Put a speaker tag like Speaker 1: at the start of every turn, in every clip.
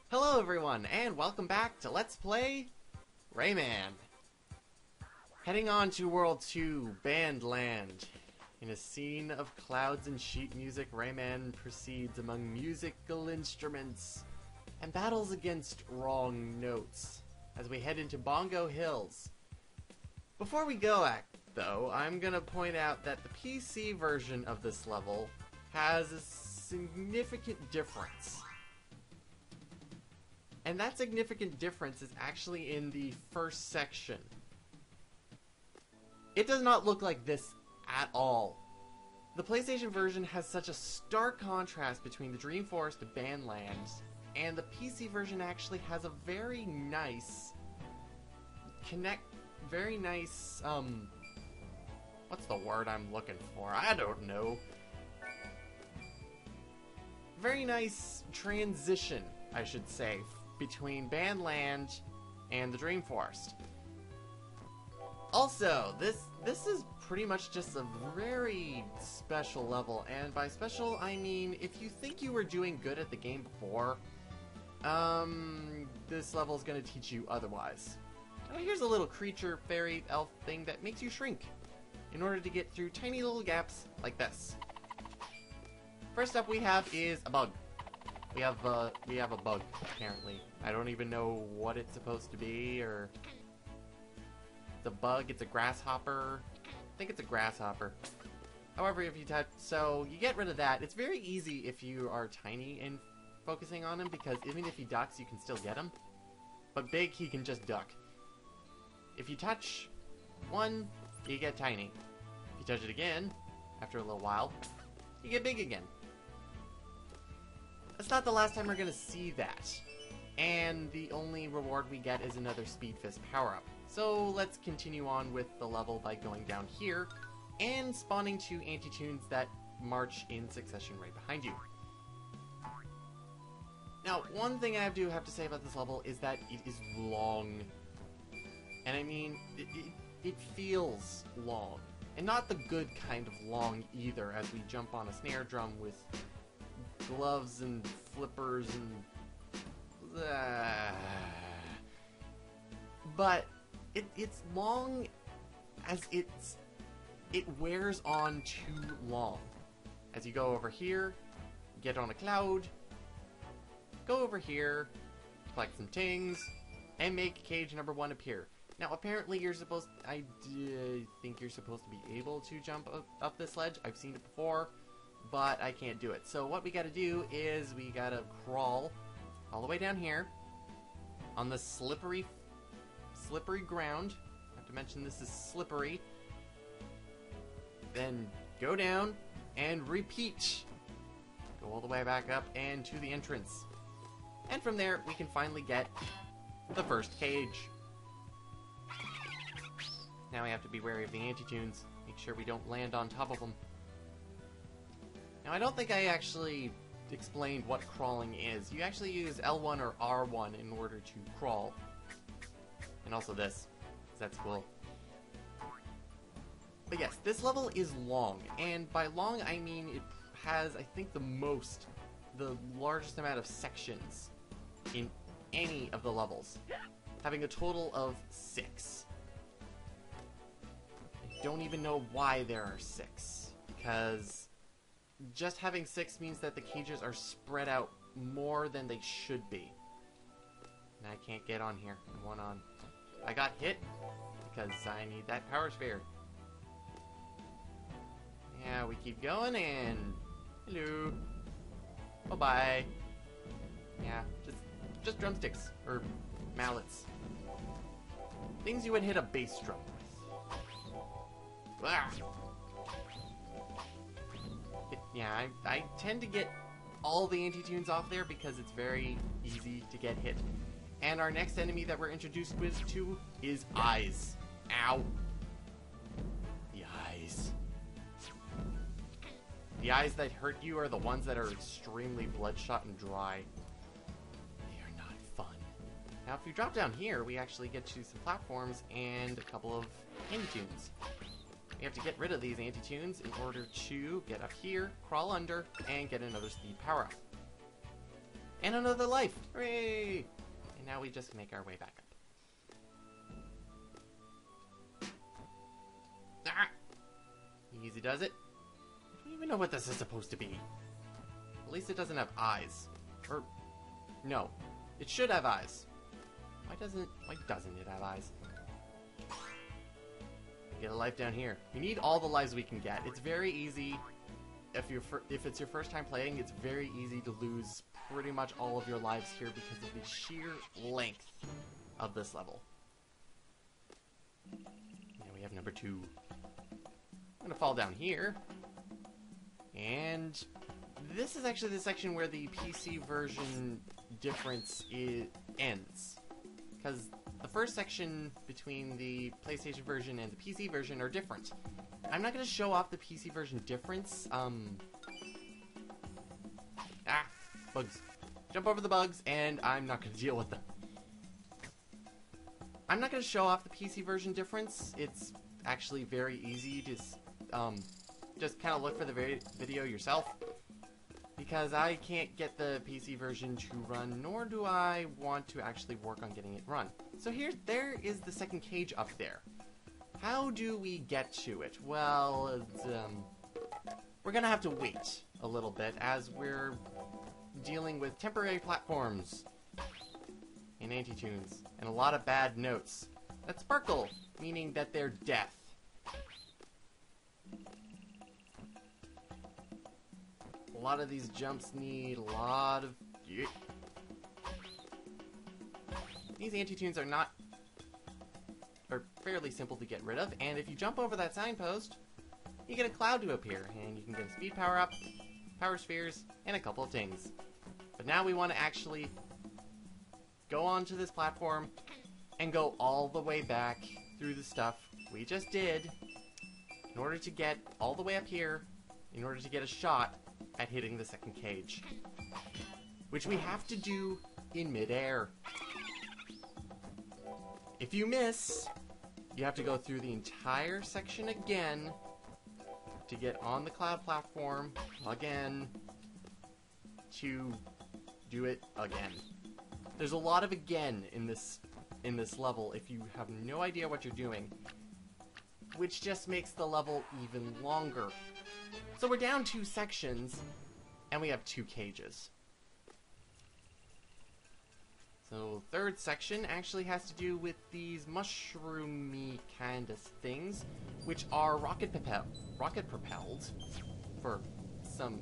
Speaker 1: Hello everyone, and welcome back to Let's Play Rayman. Heading on to World 2, Band Land. In a scene of clouds and sheet music, Rayman proceeds among musical instruments and battles against wrong notes as we head into Bongo Hills. Before we go, though, I'm gonna point out that the PC version of this level has a significant difference. And that significant difference is actually in the first section. It does not look like this at all. The PlayStation version has such a stark contrast between the Dream Forest and Bandland, and the PC version actually has a very nice what's the word I'm looking for? I don't know. Very nice transition, I should say, between Bandland and the Dream Forest. Also, this is pretty much just a very special level, and by special I mean if you think you were doing good at the game before, this level is going to teach you otherwise. Now here's a little creature, fairy, elf thing that makes you shrink in order to get through tiny little gaps like this. First up we have is a bug. We have a bug, apparently. I don't even know what it's supposed to be, or... It's a bug, it's a grasshopper. I think it's a grasshopper. However, if you touch... So, you get rid of that. It's very easy if you are tiny and focusing on him, because even if he ducks, you can still get him. But big, he can just duck. If you touch one, you get tiny. If you touch it again, after a little while, you get big again. That's not the last time we're going to see that. And the only reward we get is another Speed Fist power-up. So let's continue on with the level by going down here and spawning two anti-tunes that march in succession right behind you. Now, one thing I do have to say about this level is that it is long. And I mean, it feels long. And not the good kind of long either, as we jump on a snare drum with gloves and flippers and... But it's long as it wears on too long. As you go over here, get on a cloud, go over here, collect some tings, and make cage number 1 appear. Now apparently you're supposed... I think you're supposed to be able to jump up this ledge. I've seen it before, but I can't do it. So what we gotta do is we gotta crawl all the way down here on the slippery ground. I have to mention this is slippery. Then go down and repeat. Go all the way back up and to the entrance. And from there we can finally get the first cage. Now we have to be wary of the anti-tunes. Make sure we don't land on top of them. Now, I don't think I actually explained what crawling is. You actually use L1 or R1 in order to crawl. And also this, because that's cool. But yes, this level is long, and by long I mean it has, I think, the largest amount of sections in any of the levels, having a total of 6. I don't even know why there are 6, because... just having 6 means that the cages are spread out more than they should be. And I can't get on here. I'm one on. I got hit because I need that power sphere. Yeah, we keep going and... hello. Bye-bye. Yeah, just drumsticks. Or mallets. Things you would hit a bass drum with. Ah! Yeah, I tend to get all the anti-tunes off there because it's very easy to get hit. And our next enemy that we're introduced to is Eyes. Ow. The eyes. The eyes that hurt you are the ones that are extremely bloodshot and dry. They are not fun. Now, if you drop down here, we actually get to some platforms and a couple of anti-tunes. We have to get rid of these anti-tunes in order to get up here, crawl under, and get another speed power-up. And another life! Hooray! And now we just make our way back up. Ah! Easy does it. I don't even know what this is supposed to be. At least it doesn't have eyes. Or, no. It should have eyes. Why doesn't it have eyes? Get a life down here. We need all the lives we can get. It's very easy. If it's your first time playing, it's very easy to lose pretty much all of your lives here because of the sheer length of this level. Now we have number 2. I'm gonna fall down here. And this is actually the section where the PC version difference ends. Because the first section between the PlayStation version and the PC version are different. I'm not going to show off the PC version difference. Bugs. Jump over the bugs, and I'm not going to deal with them. I'm not going to show off the PC version difference. It's actually very easy to just kind of look for the video yourself. Because I can't get the PC version to run, nor do I want to actually work on getting it run. So there is the second cage up there. How do we get to it? Well, we're gonna have to wait a little bit as we're dealing with temporary platforms and anti-tunes and a lot of bad notes that sparkle, meaning that they're death. A lot of these jumps need a lot of... These anti-tunes are fairly simple to get rid of, and if you jump over that signpost, you get a cloud to appear, and you can get a speed power up, power spheres, and a couple of things. But now we want to actually go onto this platform and go all the way back through the stuff we just did in order to get all the way up here, in order to get a shot at hitting the second cage, which we have to do in midair. If you miss, you have to go through the entire section again to get on the cloud platform again to do it again. There's a lot of again in this level if you have no idea what you're doing, which just makes the level even longer. So we're down 2 sections, and we have 2 cages. So third section actually has to do with these mushroomy kind of things, which are rocket propelled for some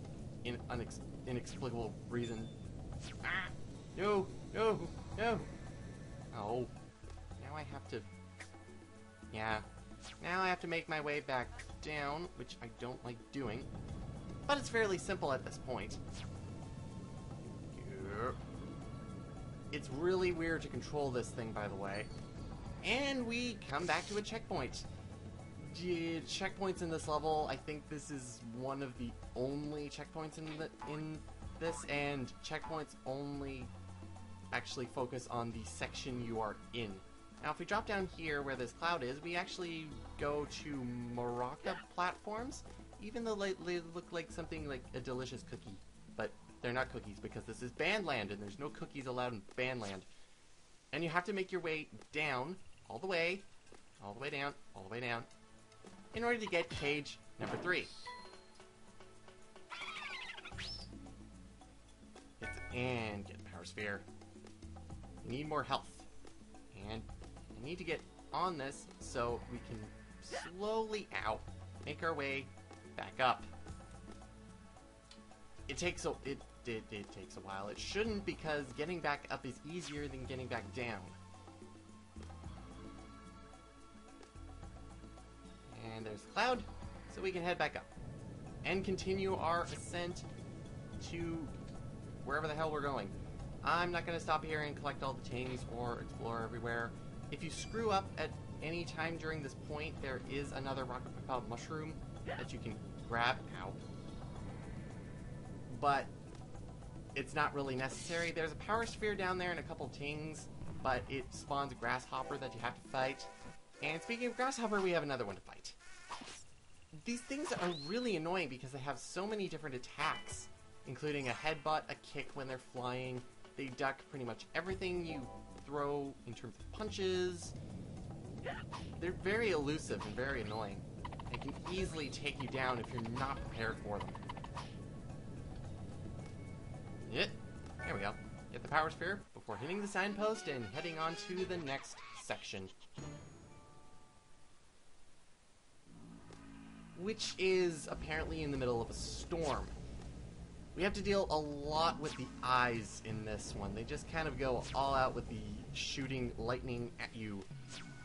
Speaker 1: inexplicable reason. Ah! No! No! No! Oh. Now I have to... Yeah. Now I have to make my way back down, which I don't like doing. But it's fairly simple at this point. It's really weird to control this thing, by the way. And we come back to a checkpoint. Checkpoints in this level, I think this is one of the only checkpoints in this, and checkpoints only actually focus on the section you are in. Now, if we drop down here where this cloud is, we actually go to maraca platforms, even though they look like something like a delicious cookie. But they're not cookies because this is Bandland, and there's no cookies allowed in Bandland. And you have to make your way down, all the way down, all the way down, in order to get cage number 3. And get the power sphere. We need more health. And I need to get on this so we can slowly, make our way back up. It takes a while. It shouldn't, because getting back up is easier than getting back down. And there's the cloud, so we can head back up and continue our ascent to wherever the hell we're going. I'm not going to stop here and collect all the things or explore everywhere. If you screw up at any time during this point, there is another rocket-propelled mushroom that you can grab. Ow. But it's not really necessary. There's a power sphere down there and a couple tings, but it spawns a grasshopper that you have to fight. And speaking of grasshopper, we have another one to fight. These things are really annoying because they have so many different attacks including a headbutt, a kick when they're flying. They duck pretty much everything you throw in terms of punches. They're very elusive and very annoying. They can easily take you down if you're not prepared for them. Yep. There we go. Get the power sphere before hitting the signpost and heading on to the next section. Which is apparently in the middle of a storm. We have to deal a lot with the eyes in this one. They just kind of go all out with the shooting lightning at you,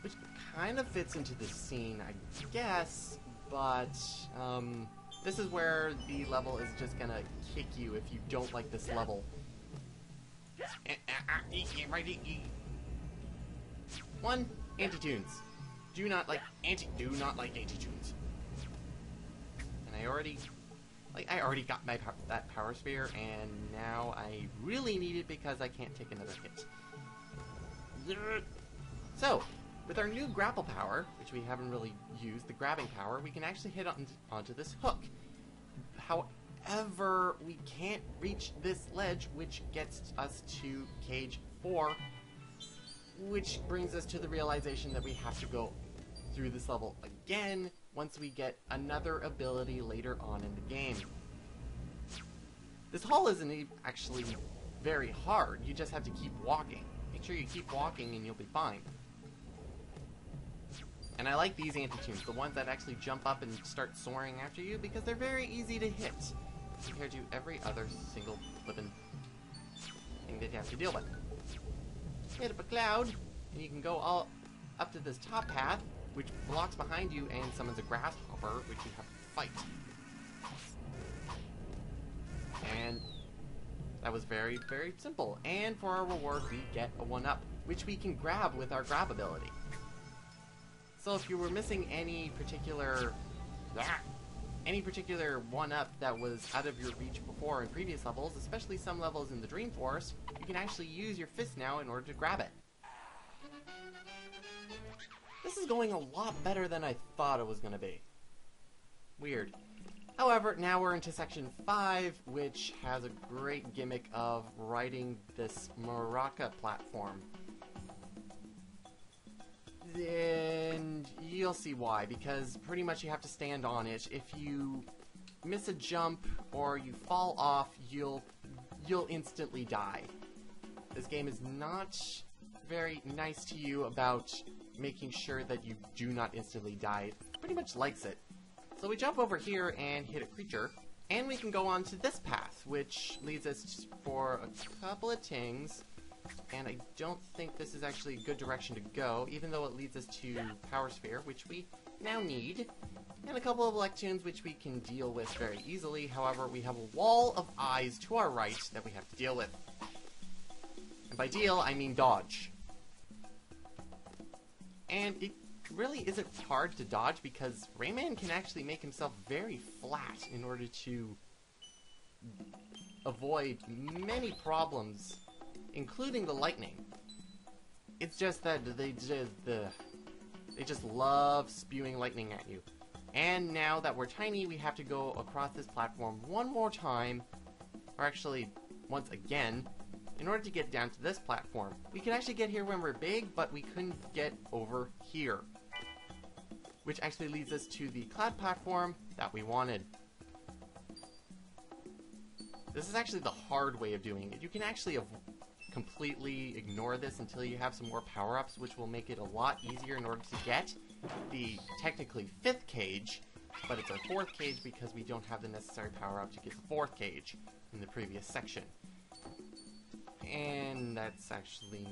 Speaker 1: which kind of fits into the scene, I guess, but this is where the level is just gonna kick you if you don't like this level. One, anti-tunes. Do not like anti-tunes. And I already got that power sphere, and now I really need it because I can't take another hit. So, with our new grapple power, which we haven't really used, the grabbing power, we can actually hit onto this hook. However, we can't reach this ledge, which gets us to cage 4, which brings us to the realization that we have to go through this level again once we get another ability later on in the game. This hall isn't actually very hard, you just have to keep walking. Make sure you keep walking and you'll be fine. And I like these anti-tunes, the ones that actually jump up and start soaring after you, because they're very easy to hit compared to every other single flippin' thing that you have to deal with. Hit up a cloud, and you can go all up to this top path, which blocks behind you and summons a grasshopper, which you have to fight. And that was very, very simple. And for our reward, we get a 1-up, which we can grab with our grab ability. So if you were missing any particular 1-up that was out of your reach before in previous levels, especially some levels in the Dream Forest, you can actually use your fist now in order to grab it. This is going a lot better than I thought it was going to be. Weird. However, now we're into section 5, which has a great gimmick of riding this maraca platform. And you'll see why, because pretty much you have to stand on it. If you miss a jump or you fall off, you'll instantly die. This game is not very nice to you about making sure that you do not instantly die. It pretty much likes it. So we jump over here and hit a creature, and we can go on to this path, which leads us for a couple of things. And I don't think this is actually a good direction to go, even though it leads us to Power Sphere, which we now need, and a couple of Electunes, which we can deal with very easily. However, we have a wall of eyes to our right that we have to deal with. And by deal, I mean dodge. And it really isn't hard to dodge, because Rayman can actually make himself very flat in order to avoid many problems, including the lightning. It's just that they just love spewing lightning at you. And now that we're tiny, we have to go across this platform one more time, or actually once again, in order to get down to this platform. We could actually get here when we're big, but we couldn't get over here, which actually leads us to the cloud platform that we wanted. This is actually the hard way of doing it. You can actually completely ignore this until you have some more power-ups, which will make it a lot easier in order to get the technically 5th cage, but it's our 4th cage because we don't have the necessary power-up to get the 4th cage in the previous section. And that's actually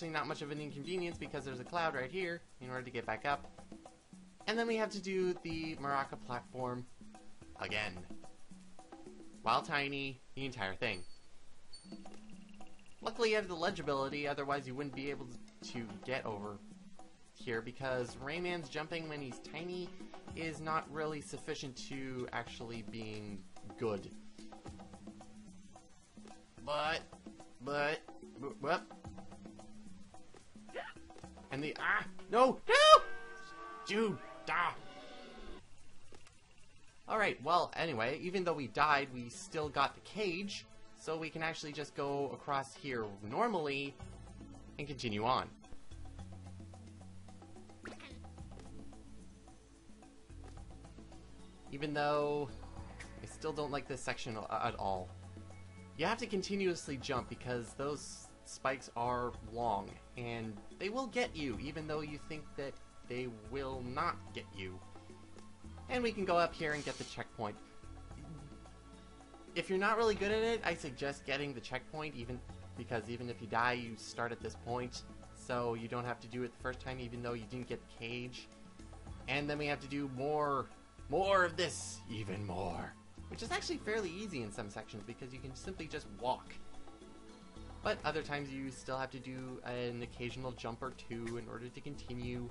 Speaker 1: not much of an inconvenience, because there's a cloud right here in order to get back up. And then we have to do the maraca platform again. While tiny, the entire thing. Luckily you have the ledge ability, otherwise you wouldn't be able to get over here, because Rayman's jumping when he's tiny is not really sufficient to actually being good. But, and the, no! Dude, Alright, well, Anyway, even though we died, we still got the cage, so we can actually just go across here normally and continue on. Even though I still don't like this section at all. You have to continuously jump because those spikes are long, and they will get you, even though you think that they will not get you. And we can go up here and get the checkpoint. If you're not really good at it, I suggest getting the checkpoint, because even if you die, you start at this point, so you don't have to do it the first time, even though you didn't get the cage. And then we have to do more of this, even more. Which is actually fairly easy in some sections, because you can simply just walk. But other times you still have to do an occasional jump or two in order to continue.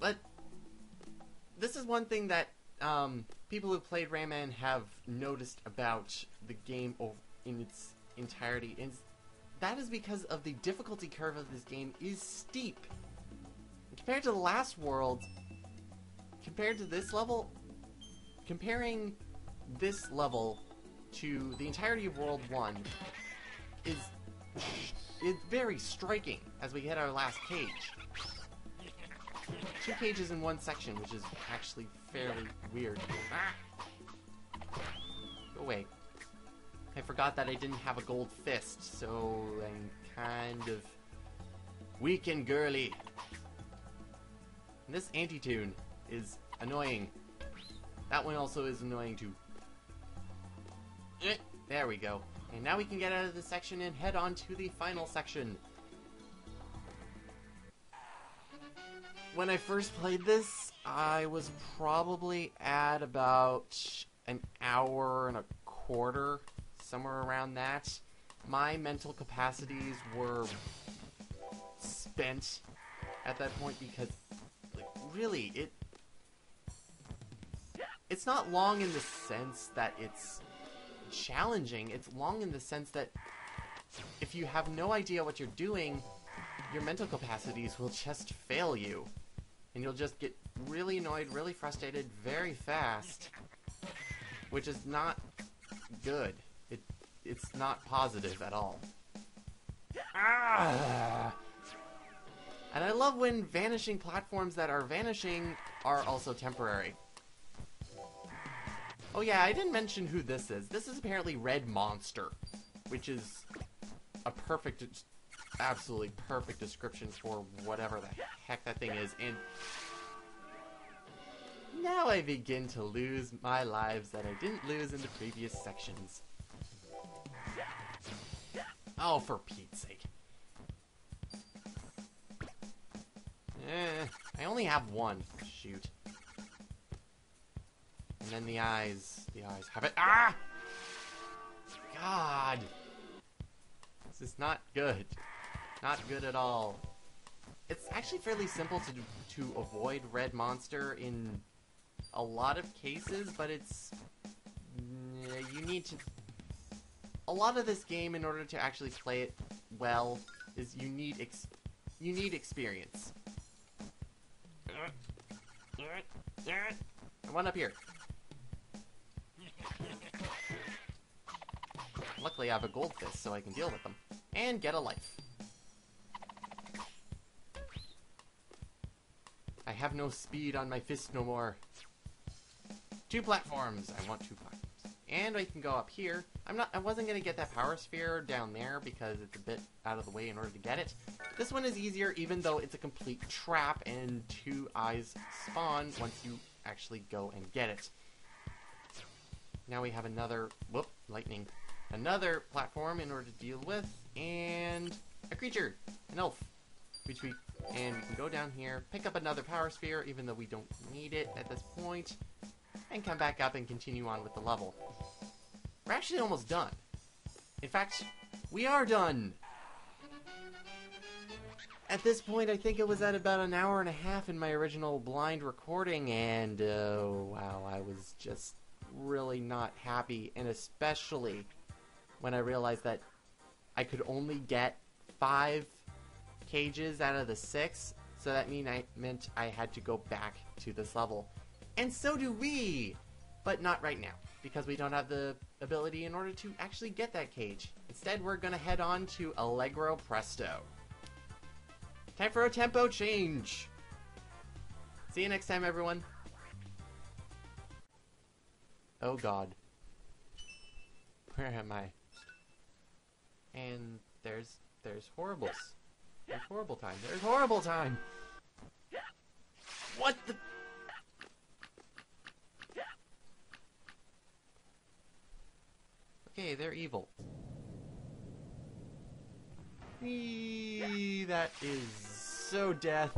Speaker 1: But this is one thing that people who've played Rayman have noticed about the game in its entirety. And that is because of the difficulty curve of this game is steep. Compared to the last world, compared to this level, comparing this level to the entirety of World 1 is very striking as we hit our last cage. 2 cages in one section, which is actually fairly weird. Go away. I forgot that I didn't have a gold fist, so I'm kind of weak and girly. And this anti-tune is annoying. That one also is annoying too. There we go. And now we can get out of this section and head on to the final section. When I first played this, I was probably at about an hour and a quarter, somewhere around that. My mental capacities were spent at that point because, like, really, it's not long in the sense that it's challenging. It's long in the sense that if you have no idea what you're doing, your mental capacities will just fail you. And you'll just get really annoyed, really frustrated very fast, which is not good. It's not positive at all. And I love when vanishing platforms that are vanishing are also temporary. Oh yeah, I didn't mention who this is. This is apparently Red Monster, which is a perfect, absolutely perfect description for whatever the heck that thing is. And now I begin to lose my lives that I didn't lose in the previous sections. Oh, for Pete's sake. I only have one. Shoot. And then the eyes have it. Ah! God! This is not good. Not good at all. It's actually fairly simple to avoid Red Monster in a lot of cases, but it's... you need to... A lot of this game, in order to actually play it well, is you need experience. One up here. Luckily I have a gold fist, so I can deal with them. And get a life. I have no speed on my fist no more. 2 platforms! I want 2 platforms. And I can go up here. I wasn't gonna get that power sphere down there because it's a bit out of the way in order to get it. This one is easier, even though it's a complete trap and 2 eyes spawn once you actually go and get it. Now we have another, whoop, lightning. Another platform in order to deal with, and a creature, an elf, and we can go down here, pick up another power sphere, even though we don't need it at this point, and come back up and continue on with the level. We're actually almost done. In fact, we are done! At this point, I think it was at about an hour and a half in my original blind recording, and wow, I was just really not happy, and especially when I realized that I could only get 5 cages out of the 6, so that meant I had to go back to this level. And so do we! But not right now, because we don't have the ability in order to actually get that cage. Instead, we're gonna head on to Allegro Presto. Time for a tempo change! See you next time, everyone. Oh god. Where am I? And there's horribles. There's horrible time. There's horrible time! What the... Okay, they're evil. Eee, that is so death.